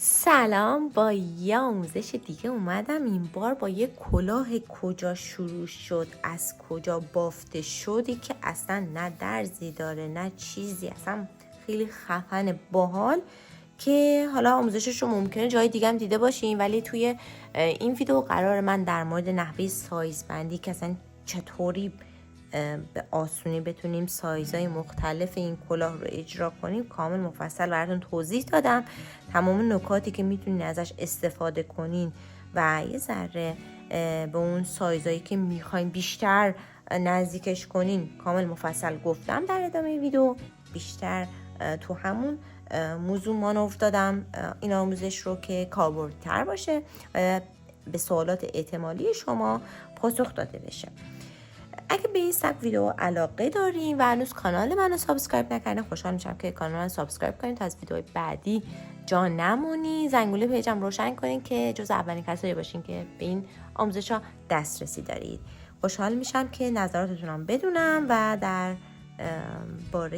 سلام، با یه آموزش دیگه اومدم. این بار با یه کلاه کجا شروع شد، از کجا بافته شدی که اصلا نه درزی داره نه چیزی، اصلا خیلی خفن باحال که حالا آموزشش رو ممکنه جای دیگه هم دیده باشین، ولی توی این ویدیو قرار من در مورد نحوه سایز بندی که اصلا چطوری به آسونی بتونیم سایزهای مختلف این کلاه رو اجرا کنیم کامل مفصل براتون توضیح دادم. تمام نکاتی که میتونین ازش استفاده کنین و یه ذره به اون سایزهایی که میخواین بیشتر نزدیکش کنین کامل مفصل گفتم در ادامه ویدیو. بیشتر تو همون موضوع مانور دادم این آموزش رو که کاربردتر باشه و به سوالات احتمالی شما پاسخ داده بشه. اگه به این سبک ویدیو علاقه دارین و هنوز کانال منو سابسکرایب نکردین، خوشحال میشم که کانال منو سابسکرایب کنین تا از ویدیوهای بعدی جا نمونی. زنگوله پیجم روشن کنین که جز اولین کسایی باشین که به این آموزش‌ها دسترسی دارید. خوشحال میشم که نظراتتونم بدونم و در باره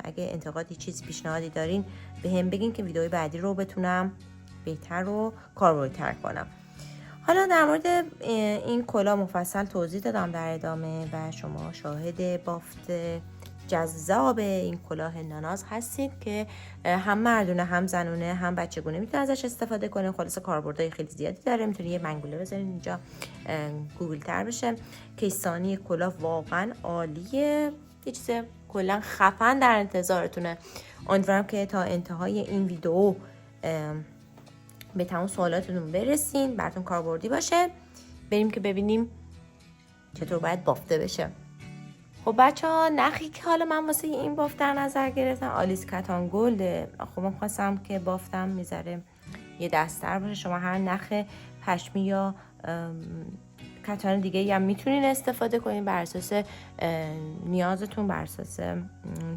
اگه انتقادی چیزی پیشنهادی دارین به هم بگین که ویدیوهای بعدی رو بتونم بهتر و کاربردتر کنم. حالا در مورد این کلاه مفصل توضیح دادم در ادامه و شما شاهد بافت جذاب این کلاه ناناز هستید که هم مردونه هم زنونه هم بچگونه میتونه ازش استفاده کنه. خلاص کاربردهای خیلی زیادی داره. میتونید یه منگوله بذارین اینجا گوگل تر بشه. کیسانی کلاه واقعا عالیه، یه چیز کلا خفن در انتظارتونه. امیدوارم که تا انتهای این ویدیو به تمام سوالاتتون برسین، براتون کاربردی باشه. بریم که ببینیم چطور باید بافته بشه. خب بچه ها، نخی که حالا من واسه این بافت در نظر گرفتم آلیس کتان گلده. خب من خواستم که بافتم میذاره یه دستر باشه. شما هر نخ پشمی یا کتان دیگه هم میتونین استفاده کنین بر اساس نیازتون، بر اساس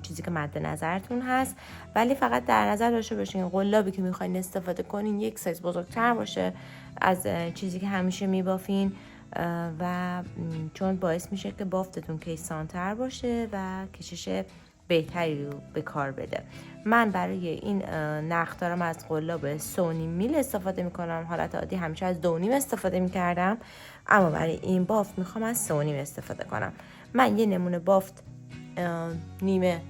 چیزی که مد نظرتون هست. ولی فقط در نظر داشته باشین قلابی که میخواین استفاده کنین یک سایز بزرگتر باشه از چیزی که همیشه میبافین و چون باعث میشه که بافتتون کیسانتر باشه و کشش بهتری رو به کار بده. من برای این نخ دارم از قلاب 3.5 میل استفاده میکنم. حالت عادی همیشه از 2.5 استفاده میکردم، اما برای این بافت میخوام از 3.5 استفاده کنم. من یه نمونه بافت نیمه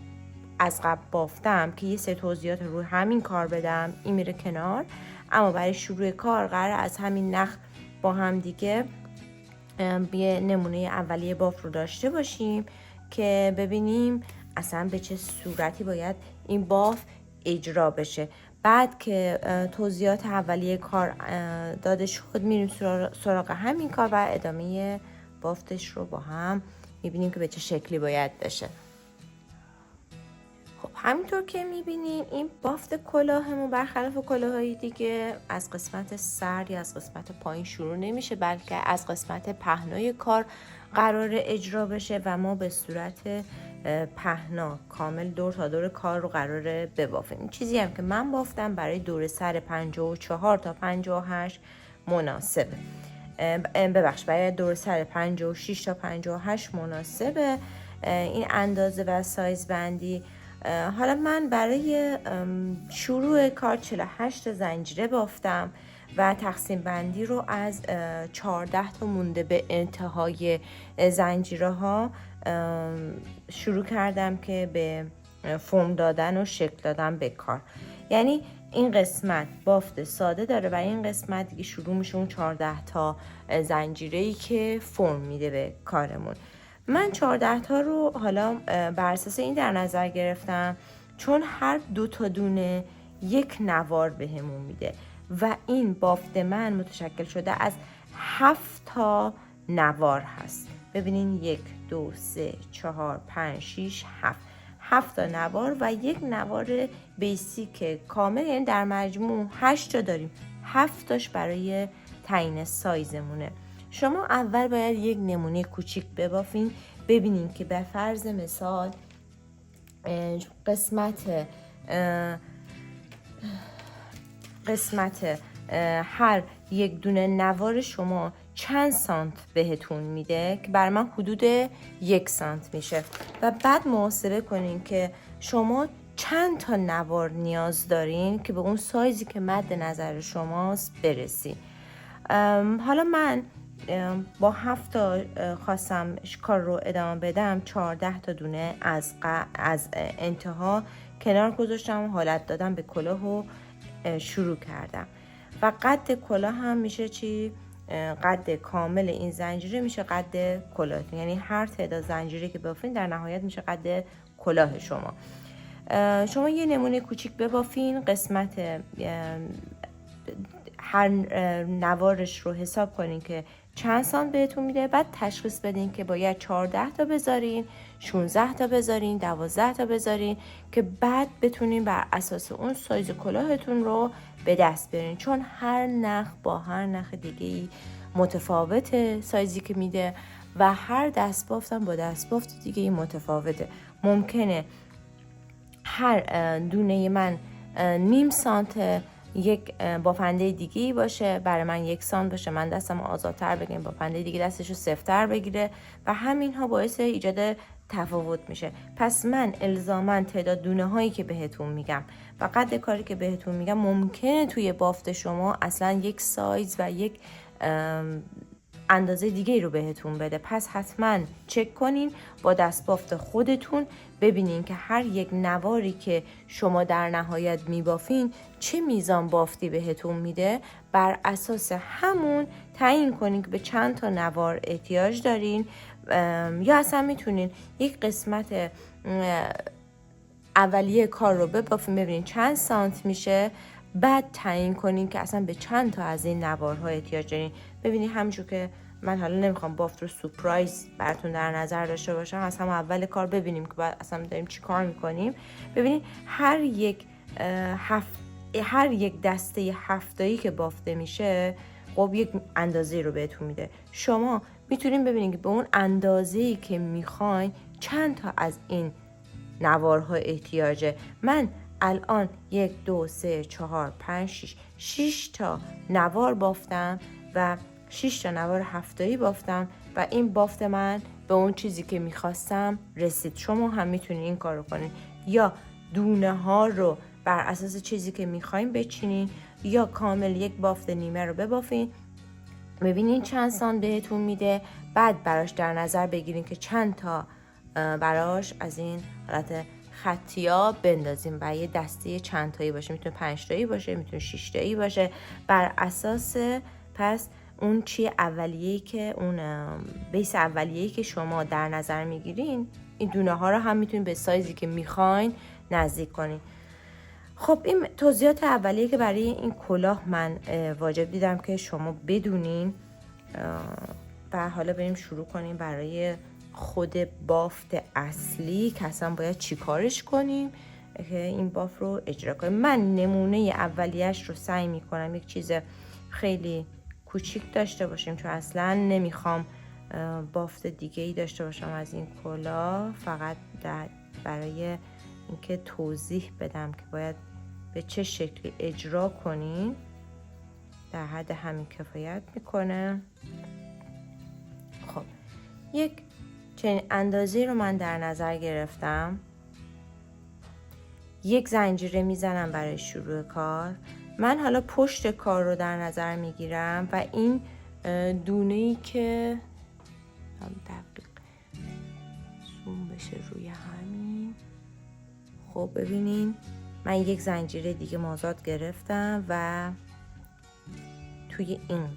از قبل بافتم که یه سری توضیحات رو همین کار بدم، این میره کنار. اما برای شروع کار قرار از همین نخ با هم دیگه یه نمونه اولیه بافت رو داشته باشیم که ببینیم اصلا به چه صورتی باید این بافت اجرا بشه. بعد که توضیحات اولیه کار داده شد میریم سراغ همین کار و ادامه بافتش رو با هم میبینیم که به چه شکلی باید بشه. خب همینطور که میبینیم این بافت کلاهمون برخلاف کلاههای دیگه از قسمت سر یا از قسمت پایین شروع نمیشه، بلکه از قسمت پهنای کار قرار اجرا بشه و ما به صورت پهنا کامل دور تا دور کار رو قراره ببافیم. چیزی هم که من بافتم برای دور سر 54 تا 58 مناسبه. برای دور سر 56 تا 58 مناسبه این اندازه و سایز بندی. حالا من برای شروع کار 48 زنجیره بافتم و تقسیم بندی رو از 14 تا مونده به انتهای زنجیره ها شروع کردم که به فرم دادن و شکل دادن به کار. یعنی این قسمت بافت ساده داره و این قسمت دیگه شروع میشه اون 14 تا زنجیره‌ای که فرم میده به کارمون. من 14 تا رو حالا بر اساس این در نظر گرفتم چون هر 2 تا دونه یک نوار بهمون میده و این بافت من متشکل شده از 7 تا نوار هست. ببینین 1 2 3 4 5 6 7 تا نوار و یک نوار بیسیک کامل، یعنی در مجموع 8 تا داریم. 7 تاش برای تعیین سایزمونه. شما اول باید یک نمونه کوچیک ببافین، ببینین که به فرض مثال قسمت هر یک دونه نوار شما چند سانت بهتون میده که برای من حدود 1 سانت میشه و بعد محاسبه کنین که شما چند تا نوار نیاز دارین که به اون سایزی که مد نظر شماست برسین. حالا من با 7 تا خواستم کار رو ادامه بدم، 14 تا دونه از انتها کنار گذاشتم و حالت دادم به کلاه و شروع کردم. و قد کلاه هم میشه چی؟ قد کامل این زنجیره میشه قد کلاه، یعنی هر تعداد زنجیره که بافین در نهایت میشه قد کلاه شما. شما یه نمونه کوچیک ببافین، قسمت هر نوارش رو حساب کنین که چند سانت بهتون میده، بعد تشخیص بدین که باید 14 تا بذارین، 16 تا بذارین، 12 تا بذارین که بعد بتونین بر اساس اون سایز کلاهتون رو به دست برین، چون هر نخ با هر نخ دیگه‌ای متفاوته سایزی که میده و هر دستبافت هم با دستبافت دیگه‌ای متفاوته. ممکنه هر دونه من نیم سانت یک بافنده دیگه‌ای باشه، برای من 1 سانت باشه، من دستم آزادتر بگیرم، بافنده دیگه دستشو سفت‌تر بگیره و همینها باعث ایجاد تفاوت میشه. پس من الزاماً تعداد دونه هایی که بهتون میگم و قد کاری که بهتون میگم ممکنه توی بافت شما اصلا یک سایز و یک اندازه دیگه رو بهتون بده. پس حتما چک کنین با دستبافت خودتون، ببینین که هر یک نواری که شما در نهایت میبافین چه میزان بافتی بهتون میده، بر اساس همون تعیین کنین که به چند تا نوار احتیاج دارین. یا اصلا میتونین یک قسمت اولیه کار رو ببافین، ببینین چند سانت میشه، بعد تعیین کنین که اصلا به چند تا از این نوارها احتیاج دارین. ببینین همونجور که من حالا نمیخوام بافت رو سورپرایز براتون در نظر داشته باشم، از هم اول کار ببینیم که بعد اصلا داریم چی کار میکنیم. ببینین هر یک دسته هفتایی که بافته میشه خب یک اندازه رو بهتون میده. شما میتونین ببینین که به اون اندازه‌ای که میخواین چند تا از این نوارها احتیاجه. من الان 1 2 3 4 5 6 تا نوار بافتم و 6 تا نوار هفتایی بافتم و این بافت من به اون چیزی که میخواستم رسید. شما هم میتونین این کار رو کنین، یا دونه ها رو بر اساس چیزی که میخواین بچینین، یا کامل یک بافت نیمه رو ببافین، ببینین چند سانت بهتون میده، بعد براش در نظر بگیرین که چند تا براش از این حالت خطیا بندازیم و یه دسته چند تایی باشه، میتونه 5 تایی باشه، میتونه 6 تایی باشه، بر اساس پس اون چی اولیه‌ای که اون بیس اولیه‌ای که شما در نظر میگیرین، این دونه ها رو هم میتونین به سایزی که میخواین نزدیک کنین. خب این توضیحات اولیه که برای این کلاه من واجب دیدم که شما بدونین و حالا بریم شروع کنیم برای خود بافت اصلی که اصلا باید چی کارش کنیم که این بافت رو اجرا کنیم. من نمونه اولیه‌اش رو سعی میکنم یک چیز خیلی کوچیک داشته باشیم، چون اصلا نمیخوام بافت دیگه ای داشته باشم از این کلاه، فقط برای اینکه توضیح بدم که باید به چه شکلی اجرا کنین. در حد همین کفایت میکنه. خب یک چنین اندازه رو من در نظر گرفتم، یک زنجیره میزنم برای شروع کار. من حالا پشت کار رو در نظر میگیرم و این دونه‌ای که دقیق زوم بشه روی همین. خب ببینین من یک زنجیره دیگه مازاد گرفتم و توی این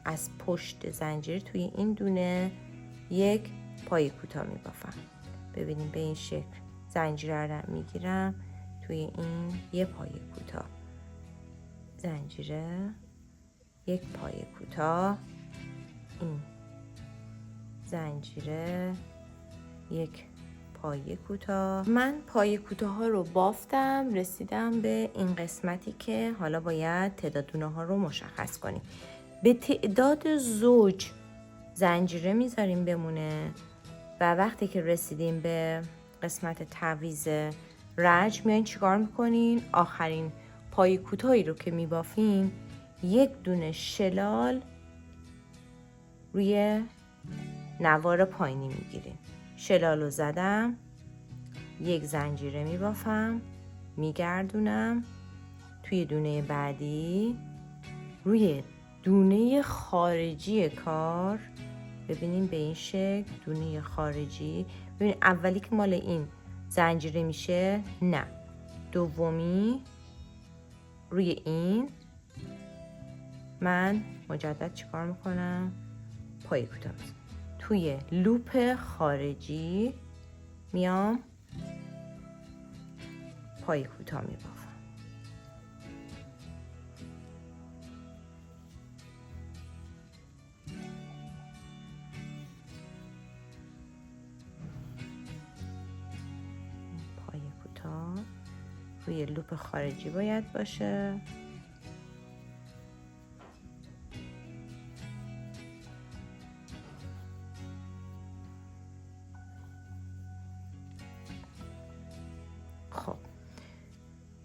از پشت زنجیره توی این دونه یک پای کوتاه میبافم. ببینین به این شکل زنجیره رو میگیرم، توی این یه پای کوتاه، زنجیره، یک پای کوتاه، این زنجیره، یک پای کوتاه. من پای کوتاه ها رو بافتم، رسیدم به این قسمتی که حالا باید تعداد دونه ها رو مشخص کنیم. به تعداد زوج زنجیره میذاریم بمونه و وقتی که رسیدیم به قسمت تعویض رج میایین چیکار میکنین؟ آخرین پای کوتاهی رو که میبافین یک دونه شلال روی نوار پایینی میگیرین. شلال رو زدم یک زنجیره میبافم، میگردونم توی دونه بعدی روی دونه خارجی کار. ببینین به این شکل دونه خارجی. ببینین اولی که مال این زنجیره میشه، نه، دومی روی این من مجدد چیکار میکنم؟ پای کوتاه میزنم توی لوپ خارجی، میام پای کوتاه میبافم. پای کوتاه روی لوپ خارجی باید باشه. خب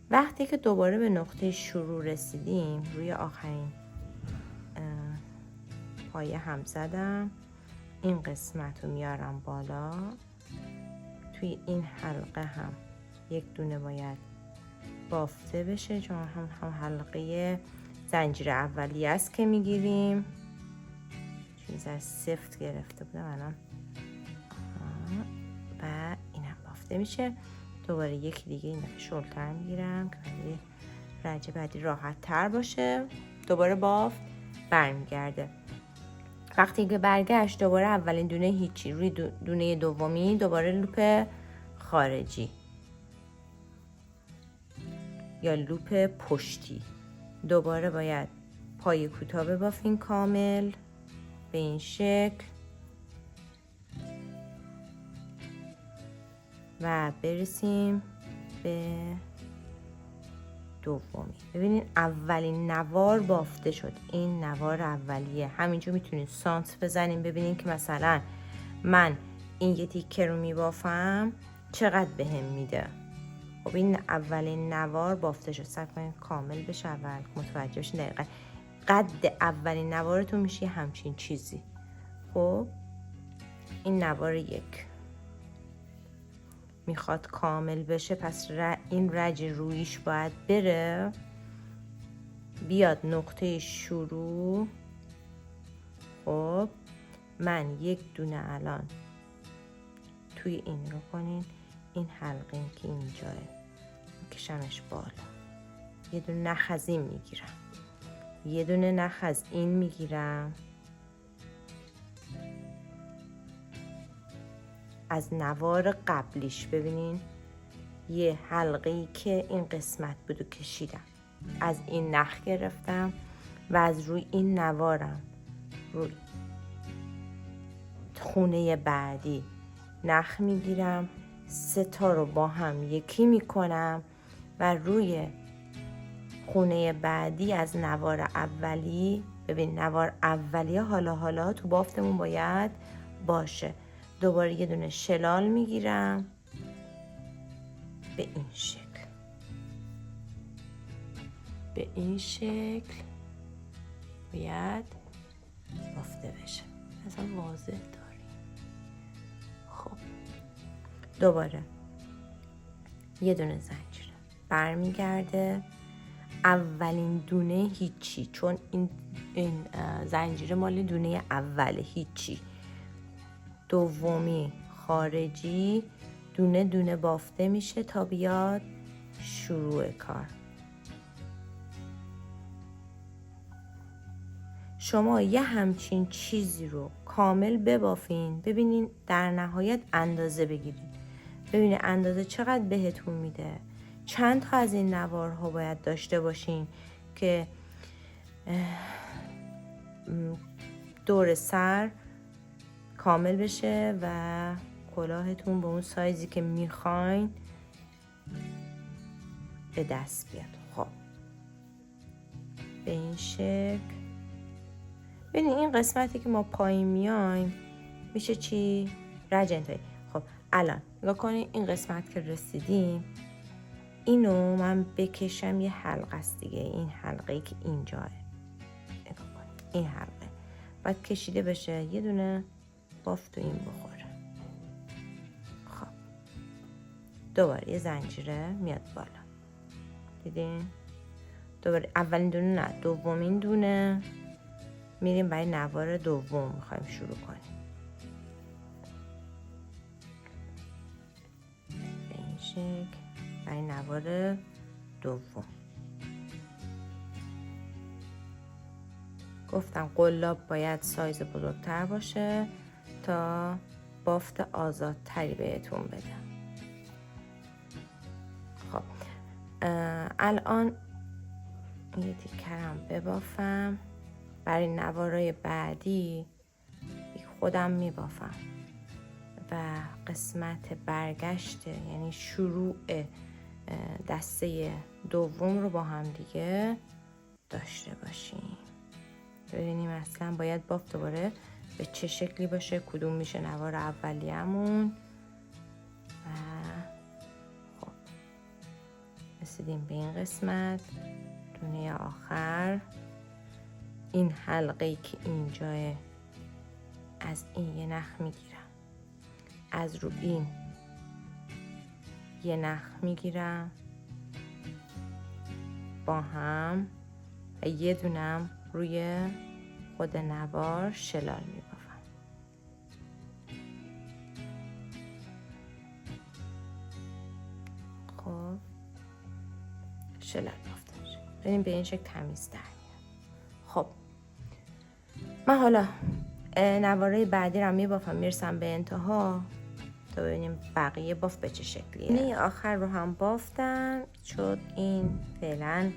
وقتی که دوباره به نقطه شروع رسیدیم، روی آخرین پایه هم زدم، این قسمت رو میارم بالا. توی این حلقه هم یک دونه باید بافته بشه، چون هم حلقه زنجیر اولیه است که میگیریم. چیز از سفت گرفته بودم الان و این هم بافته میشه. دوباره یکی دیگه این دفعه شلتر میگیرم که رنج بعدی راحت تر باشه. دوباره بافت برمیگرده. وقتی که برگشت دوباره اولین دونه هیچی، روی دونه دومی دوباره لوپ خارجی یا لوپ پشتی. دوباره باید پای کوتاه ببافین کامل به این شکل و برسیم به دومی. ببینین اولین نوار بافته شد. این نوار اولیه. همینجا میتونید سانت بزنین ببینین که مثلا من این یه تیکه رو میبافم چقدر بهم میده. خب این اولین نوار بافته شد. سعی کنین کامل بشه اول متوجه بشین دقیقا قد اولین نوارتون میشه همچین چیزی. خب این نوار یک میخواد کامل بشه، پس این رج رویش باید بره بیاد نقطه شروع. خب من یک دونه الان توی این رو کنین، این حلقه که اینجاه میکشمش بالا، یه دونه نخ از این میگیرم، یه دونه نخ از این میگیرم، از نوار قبلیش ببینین یه حلقه‌ای که این قسمت بودو کشیدم، از این نخ گرفتم و از روی این نوارم روی خونه بعدی نخ میگیرم، سه تا رو با هم یکی میکنم و روی خونه بعدی از نوار اولی، ببین نوار اولی حالا تو بافتمون باید باشه. دوباره یه دونه شلال میگیرم به این شکل، به این شکل باید بافته بشه. مثلا واضح داریم. خب دوباره یه دونه زنجیره برمیگرده. اولین دونه هیچی، چون این زنجیره مال دونه اوله هیچی. دومی خارجی دونه دونه بافته میشه تا بیاد شروع کار. شما یه همچین چیزی رو کامل ببافین، ببینین در نهایت اندازه بگیرین، ببینین اندازه چقدر بهتون میده. چند تا از این نوارها باید داشته باشین که دور سر کامل بشه و کلاهتون به اون سایزی که میخواین به دست بیاد. خب به این شکل ببینید این قسمتی که ما پایین میایم میشه چی؟ رج انتهایی. خب الان نگاه کنید این قسمت که رسیدیم، اینو من بکشم یه حلقه است دیگه، این حلقه‌ای که اینجاه، نگاه کنید این حلقه بعد کشیده بشه، یه دونه بافت تو این بخوره. خب دوباره یه زنجیره میاد بالا. دیدین؟ دوباره اولین دونه نه، دومین دونه میریم برای نوار دوم میخوایم شروع کنیم. به این شکل برای نوار دوم. گفتم قلاب باید سایز بزرگتر باشه تا بافت آزادتری بهتون بدم. خب الان یه تیکرم ببافم. برای نوارای بعدی خودم میبافم و قسمت برگشت یعنی شروع دسته دوم رو با هم دیگه داشته باشیم. ببینیم اصلا باید بافت دوباره به چه شکلی باشه، کدوم میشه نوار اولیه‌مون. و خب رسیدیم به این قسمت، دونه آخر. این حلقه‌ای که اینجاه، از این یه نخ میگیرم، از رو این یه نخ میگیرم با هم و یه دونم روی خود نوار شلال میبافم. خب شلال بافته میشه. ببینیم به این شکل تمیزتر میاد. خب من حالا نوارای بعدی رو میبافم، میرسم به انتها تا ببینیم بقیه بافت به چه شکلیه. این آخر رو هم بافتم، شد این فعلا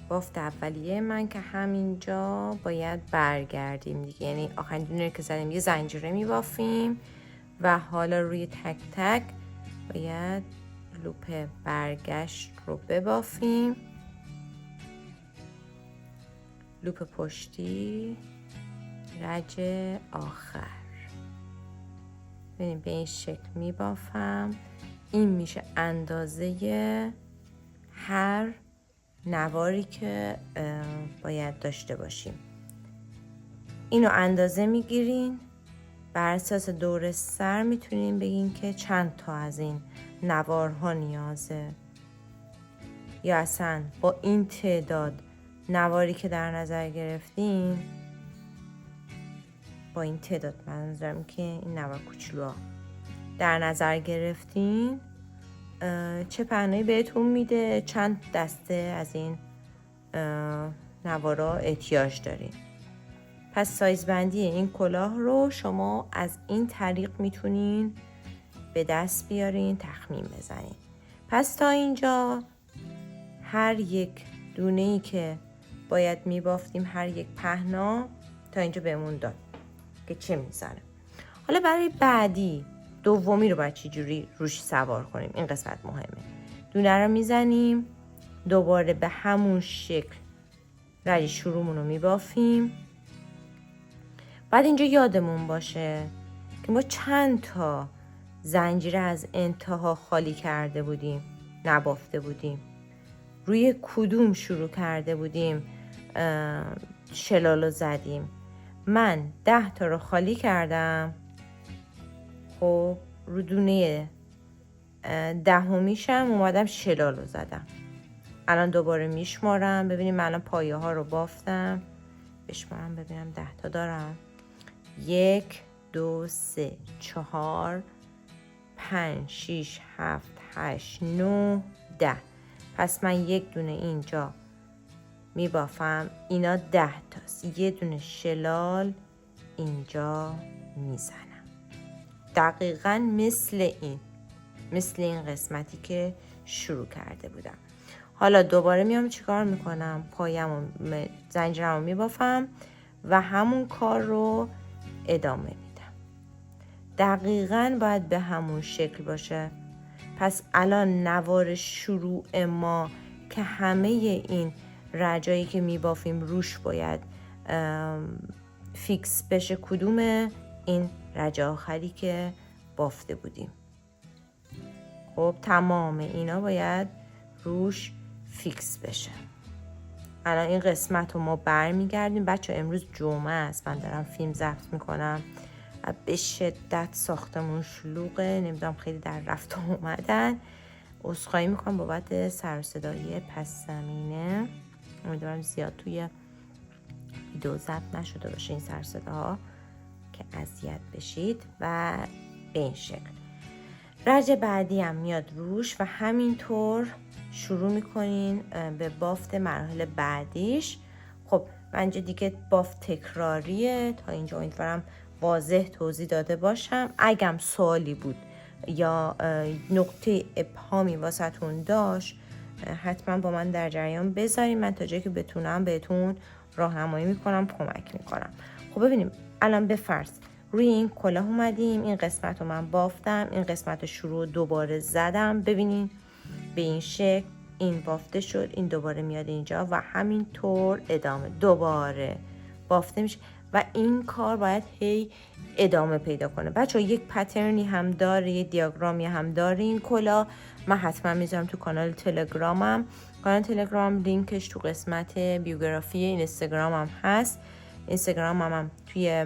بافت اولیه من که همینجا باید برگردیم دیگه. یعنی آخرین دونه که زدیم یه زنجیره میبافیم و حالا روی تک تک باید لوپ برگشت رو ببافیم. لوپ پشتی، رج آخر. ببینیم به این شکل میبافم. این میشه اندازه هر نواری که باید داشته باشیم. اینو اندازه میگیرین، بر اساس دور سر میتونین بگین که چند تا از این نوارها نیازه، یا اصلا با این تعداد نواری که در نظر گرفتین، با این تعداد منظورم که این نوار کوچولوها در نظر گرفتین، چه پهنایی بهتون میده، چند دسته از این نوارا احتیاج دارین. پس سایز بندی این کلاه رو شما از این طریق میتونین به دست بیارین، تخمین بزنین. پس تا اینجا هر یک دونه‌ای که باید میبافتیم، هر یک پهنا تا اینجا بهمون داد که چه میزنه. حالا برای بعدی دومی رو باید چی جوری روش سوار کنیم، این قسمت مهمه. دونه رو میزنیم، دوباره به همون شکل رج شروعمون رو میبافیم. بعد اینجا یادمون باشه که ما چند تا زنجیره از انتها خالی کرده بودیم، نبافته بودیم، روی کدوم شروع کرده بودیم شلالو زدیم. من 10 تا رو خالی کردم. خب رو دونه دهمیشم اومدم شلالو زدم. الان دوباره میشمارم ببینیم من الان پایه ها رو بافتم. بشمارم ببینم 10 تا دارم. 1 2 3 4 5 6 7 8 9 10. پس من یک دونه اینجا میبافم، اینا 10 تاست. یه دونه شلال اینجا میزنم، دقیقاً مثل این قسمتی که شروع کرده بودم. حالا دوباره میام چیکار میکنم؟ پایم زنجیرمو میبافم و همون کار رو ادامه میدم. دقیقاً باید به همون شکل باشه. پس الان نوار شروع ما که همه این رجایی که میبافیم روش باید فیکس بشه، کدومه؟ این رج آخری که بافته بودیم. خب تمام اینا باید روش فیکس بشه. الان این قسمت رو ما برمیگردیم. بچه امروز جمعه است، من دارم فیلم ضبط میکنم، و به شدت ساختمون شلوغه، نمیدونم خیلی در رفت و اومدن. عذرخواهی میکنم بابت سر و صدای پس زمینه، امیدوارم زیاد توی ویدیو ضبط نشده باشه این سر صداها که اذیت بشید. و به این شکل رج بعدی هم میاد روش و همینطور شروع میکنین به بافت مراحل بعدیش. خب من اینجا دیگه بافت تکراریه، تا اینجا امیدوارم واضح توضیح داده باشم. اگم سوالی بود یا نقطه ابهامی واسهتون داشت حتما با من در جریان بذارین، من تا جایی که بتونم بهتون راهنمایی میکنم، کمک میکنم. خب ببینیم الان به فرض روی این کلاه اومدیم، این قسمت رو من بافتم، این قسمت رو شروع دوباره زدم، ببینین به این شکل این بافته شد، این دوباره میاد اینجا و همینطور ادامه دوباره بافته میشه و این کار باید هی ادامه پیدا کنه. بچه یک پترنی هم داره، یه دیاگرامی هم داره این کلاه. من حتما میذارم تو کانال تلگرامم. کانال تلگرام لینکش تو قسمت بیوگرافی اینستاگرامم هست. اینستاگرامم هم توی،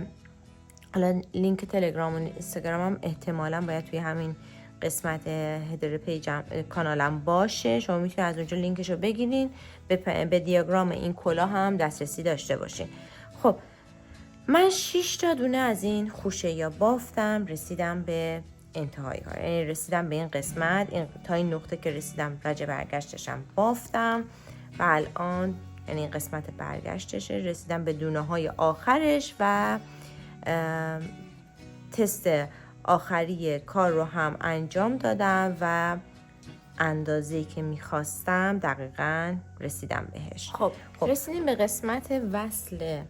حالا لینک تلگرام و اینستاگرامم احتمالاً باید توی همین قسمت هدر پیجم کانالم باشه، شما میتونید از اونجا لینکشو بگیرین، به دیاگرام این کلاه هم دسترسی داشته باشین. خب من 6 تا دونه از این خوشه یا بافتم، رسیدم به انتهای کار، یعنی رسیدم به این قسمت، تا این نقطه که رسیدم رج برگشتشم بافتم و الان یعنی این قسمت برگشتشه، رسیدم به دونه های آخرش و تست آخری کار رو هم انجام دادم و اندازه‌ای که میخواستم دقیقاً رسیدم بهش. خب رسیدیم به قسمت وصل،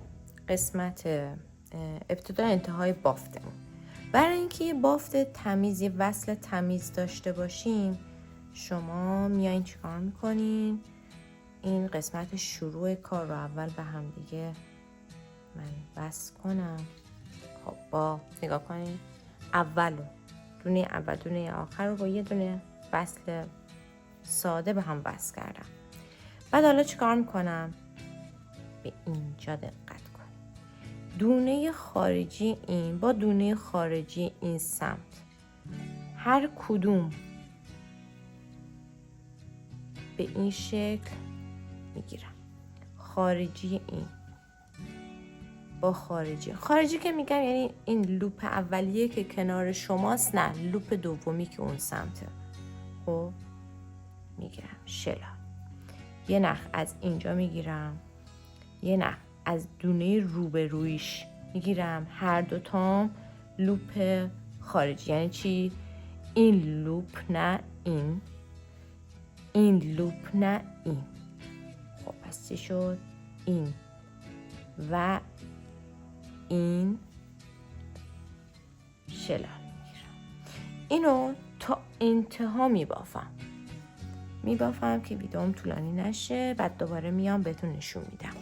قسمت ابتدا انتهای بافتمون. برای اینکه یه بافت تمیز، یه وصل تمیز داشته باشیم، شما میایین چیکار میکنین؟ این قسمت شروع کار رو اول به هم دیگه من وصل کنم. خب با نگاه کنین، دونه اول دونه آخر رو با یه دونه وصل ساده به هم وصل کردم. بعد حالا چیکار میکنم؟ به اینجا دقت کنید، دونه خارجی این با دونه خارجی این سمت هر کدوم به این شکل میگیرم. خارجی این با خارجی که میگم یعنی این لوپ اولیه که کنار شماست، نه لوپ دومی که اون سمته. خب میگیرم شلا، یه نخ از اینجا میگیرم، یه نخ از دونه روبرویش میگیرم، هر دوتام لوپ خارجی. یعنی چی؟ این لوپ نه این لوپ نه این. خب پس چی شد؟ این و این شلال میگیرم، اینو تا انتها میبافم که ویدئوم طولانی نشه، بعد دوباره میام بهتون نشون میدم.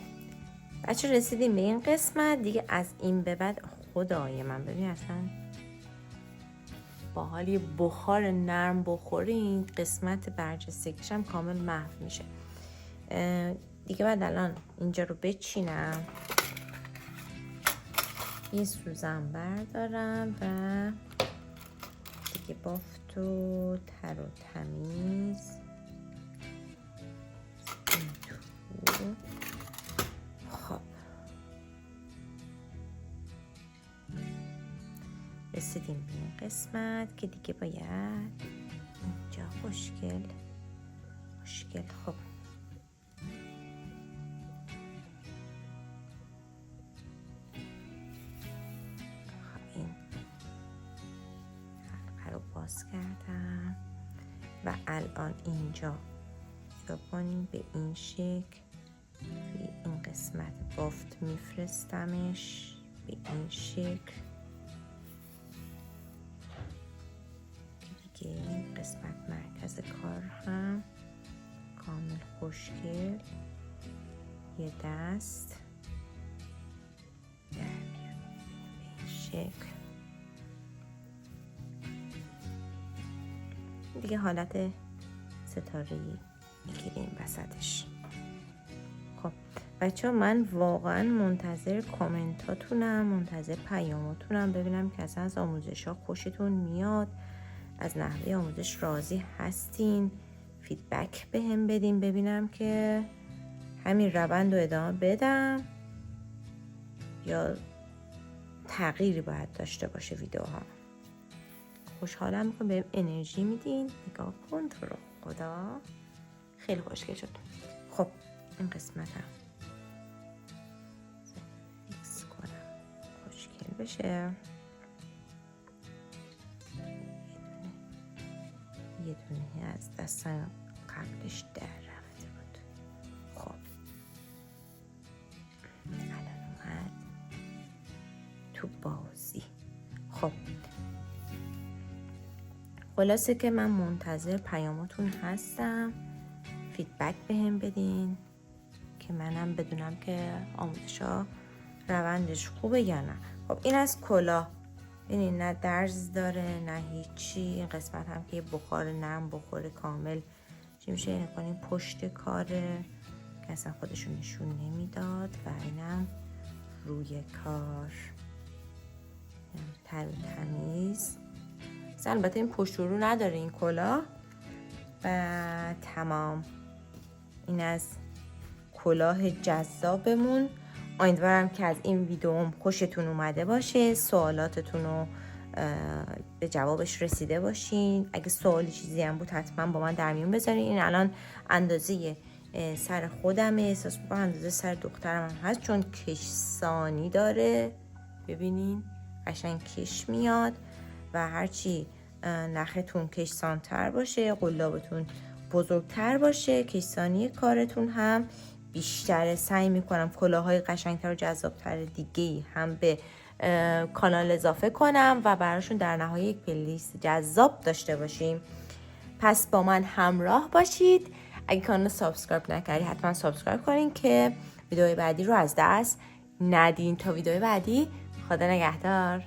بچه رسیدیم به این قسمت دیگه. از این به بعد خدای من ببین اصلا با حال بخار نرم بخوره این قسمت برجستگیش هم کامل محو میشه دیگه. بعد الان اینجا رو بچینم، یه سوزن بردارم و دیگه بافت و تر و تمیز این تو. خب رسیدیم به این قسمت که دیگه باید اینجا خوشگل. خب باز کردم و الان اینجا نگاه کنیم به این شکل توی این قسمت بافت میفرستمش به این شکل که دیگه این قسمت مرکز کار هم کامل خوشگل یه دست در بیاد به این شکل. دیگه حالت ستاره‌ای میگیریم وسطش. خب بچه ها من واقعا منتظر کامنتاتونم، منتظر پیاماتونم، ببینم که اصلا از آموزش ها خوشتون میاد، از نحوه آموزش راضی هستین، فیدبک به هم بدین، ببینم که همین روند رو ادامه بدم یا تغییری باید داشته باشه ویدیوها. خوشحالم میکنم بهم انرژی میدین. نگاه کن تو رو خدا، خیلی خوشگل شد. خب این قسمت هم فیکس کنم خوشگل بشه. یه دونه از دستم قبلش در رفته بود. خب الان اومد تو بازی. خب خلاصه که من منتظر پیاماتون هستم، فیدبک بهم بدین که منم بدونم که آموزش‌ها روندش خوبه یا نه. خب این از کلاه، ببینین نه درز داره نه هیچی. این قسمت هم که یه بخار نرم بخوره کامل چی میشه، این کنین پشت کاره که اصلا خودشون نشون نمیداد و اینم روی کار تمیز. البته این پشت رو نداره این کلاه و تمام. این از کلاه جذابمون. امیدوارم که از این ویدیوم خوشتون اومده باشه، سوالاتتون رو به جوابش رسیده باشین. اگه سوالی چیزی هم بود حتما با من در میون بذارین. این الان اندازه سر خودمه، احساس میکنم اندازه سر دخترم هم هست چون کشسانی داره. ببینین قشنگ کش میاد و هرچی نختون کشسانتر باشه، قلابتون بزرگتر باشه، کشسانی کارتون هم بیشتره. سعی میکنم کلاهای قشنگتر و جذابتر دیگه هم به کانال اضافه کنم و براشون در نهایت یک پلیلیست جذاب داشته باشیم. پس با من همراه باشید. اگه کانال سابسکرایب نکردی حتما سابسکرایب کنین که ویدیوهای بعدی رو از دست ندین. تا ویدیوهای بعدی، خدا نگهدار.